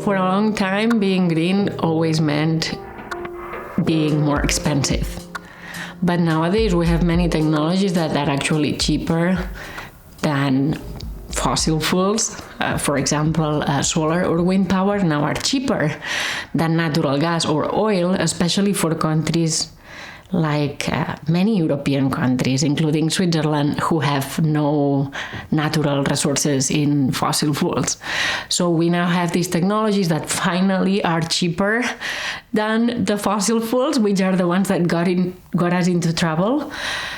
For a long time, being green always meant being more expensive. But nowadays, we have many technologies that are actually cheaper than fossil fuels. For example, solar or wind power now are cheaper than natural gas or oil, especially for countries like many European countries, including Switzerland, who have no natural resources in fossil fuels. So we now have these technologies that finally are cheaper than the fossil fuels, which are the ones that got us into trouble.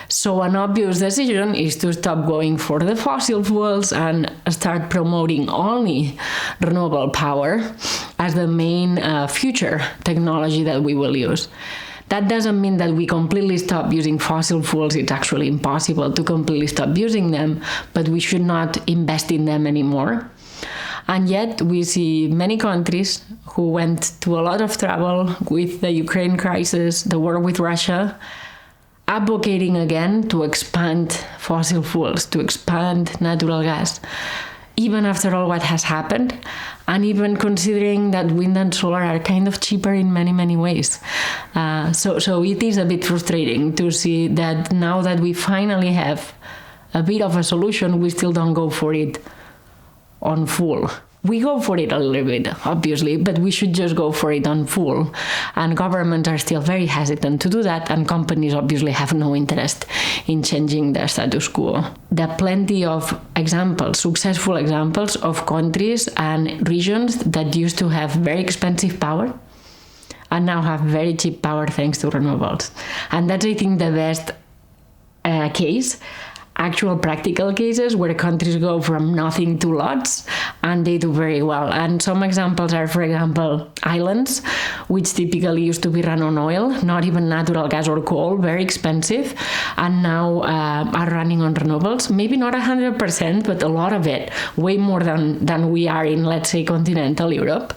So an obvious decision is to stop going for the fossil fuels and start promoting only renewable power as the main future technology that we will use. That doesn't mean that we completely stop using fossil fuels. It's actually impossible to completely stop using them, but we should not invest in them anymore. And yet we see many countries who went to a lot of trouble with the Ukraine crisis, the war with Russia, advocating again to expand fossil fuels, to expand natural gas, even after all what has happened, and even considering that wind and solar are kind of cheaper in many, many ways. So it is a bit frustrating to see that now that we finally have a bit of a solution, we still don't go for it on full. We go for it a little bit, obviously, but we should just go for it on full. And governments are still very hesitant to do that, and companies obviously have no interest in changing the status quo. There are plenty of examples, successful examples of countries and regions that used to have very expensive power and now have very cheap power thanks to renewables. And that's, I think, the best case. Actual practical cases where countries go from nothing to lots and they do very well. And some examples are, for example, islands, which typically used to be run on oil, not even natural gas or coal, very expensive, and now are running on renewables. Maybe not 100%, but a lot of it, way more than we are in, let's say, continental Europe.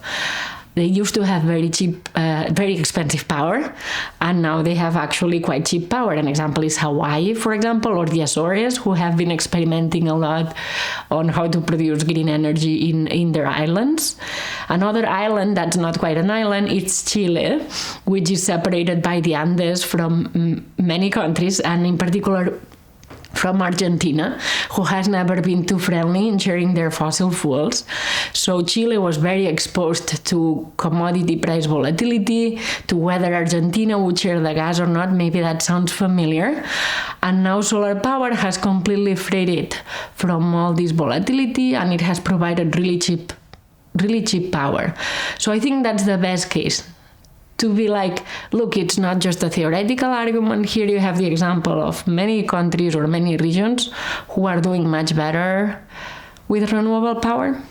They used to have very cheap, very expensive power, and now they have actually quite cheap power. An example is Hawaii, for example, or the Azores, who have been experimenting a lot on how to produce green energy in their islands. Another island that's not quite an island is Chile, which is separated by the Andes from many countries, and in particular from Argentina, who has never been too friendly in sharing their fossil fuels. So Chile was very exposed to commodity price volatility, to whether Argentina would share the gas or not. Maybe that sounds familiar. And now solar power has completely freed it from all this volatility, and it has provided really cheap power. So I think that's the best case. To be like, look, it's not just a theoretical argument. Here you have the example of many countries or many regions who are doing much better with renewable power.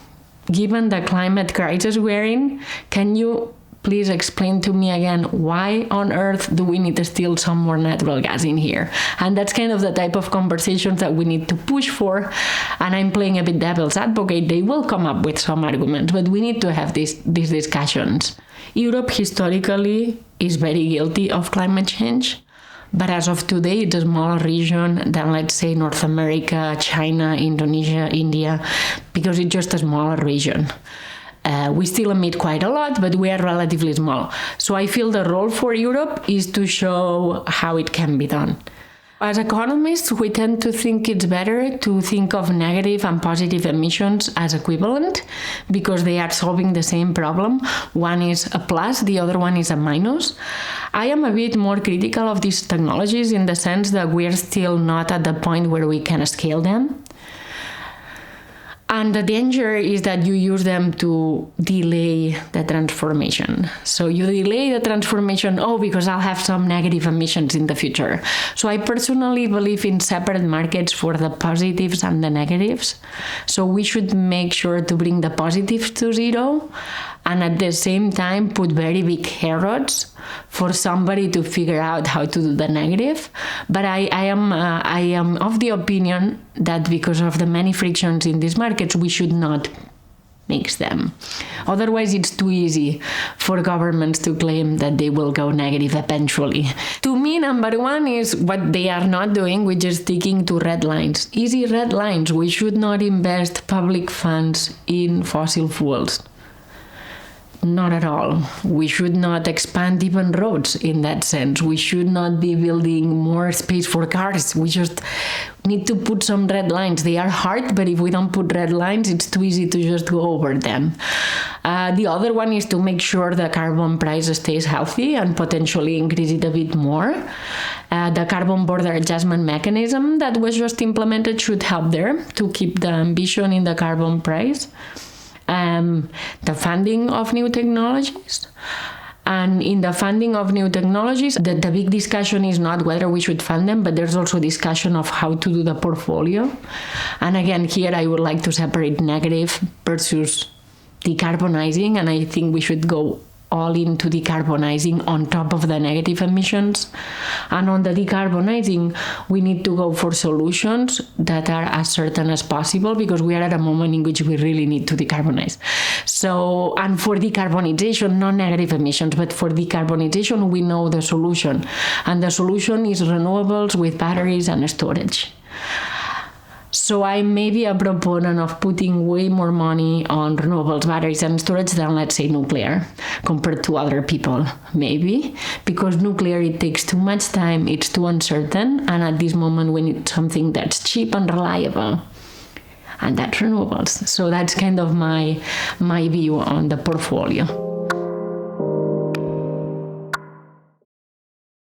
Given the climate crisis we're in, can you please explain to me again, why on earth do we need to steal some more natural gas in here? And that's kind of the type of conversations that we need to push for. And I'm playing a bit devil's advocate. They will come up with some arguments, but we need to have these discussions. Europe historically is very guilty of climate change, but as of today, it's a smaller region than, let's say, North America, China, Indonesia, India, because it's just a smaller region. We still emit quite a lot, but we are relatively small. So I feel the role for Europe is to show how it can be done. As economists, we tend to think it's better to think of negative and positive emissions as equivalent because they are solving the same problem. One is a plus, the other one is a minus. I am a bit more critical of these technologies in the sense that we are still not at the point where we can scale them. And the danger is that you use them to delay the transformation. So you delay the transformation, because I'll have some negative emissions in the future. So I personally believe in separate markets for the positives and the negatives. So we should make sure to bring the positives to zero and at the same time put very big carrots for somebody to figure out how to do the negative. But I am of the opinion that because of the many frictions in these markets, we should not mix them. Otherwise, it's too easy for governments to claim that they will go negative eventually. To me, number one is what they are not doing, which is sticking to red lines. Easy red lines. We should not invest public funds in fossil fuels. Not at all. We should not expand even roads in that sense. We should not be building more space for cars. We just need to put some red lines. They are hard, but if we don't put red lines, it's too easy to just go over them. The other one is to make sure the carbon price stays healthy and potentially increase it a bit more. The carbon border adjustment mechanism that was just implemented should help there to keep the ambition in the carbon price. The funding of new technologies. And in the funding of new technologies, the big discussion is not whether we should fund them, but there's also discussion of how to do the portfolio. And again, here I would like to separate negative versus decarbonizing, and I think we should go all into decarbonizing on top of the negative emissions. And on the decarbonizing, we need to go for solutions that are as certain as possible, because we are at a moment in which we really need to decarbonize. So, and for decarbonization, not negative emissions, but for decarbonization, we know the solution. And the solution is renewables with batteries and storage. So I may be a proponent of putting way more money on renewables, batteries, and storage than, let's say, nuclear, compared to other people, maybe. Because nuclear, it takes too much time, it's too uncertain, and at this moment we need something that's cheap and reliable. And that's renewables. So that's kind of my view on the portfolio.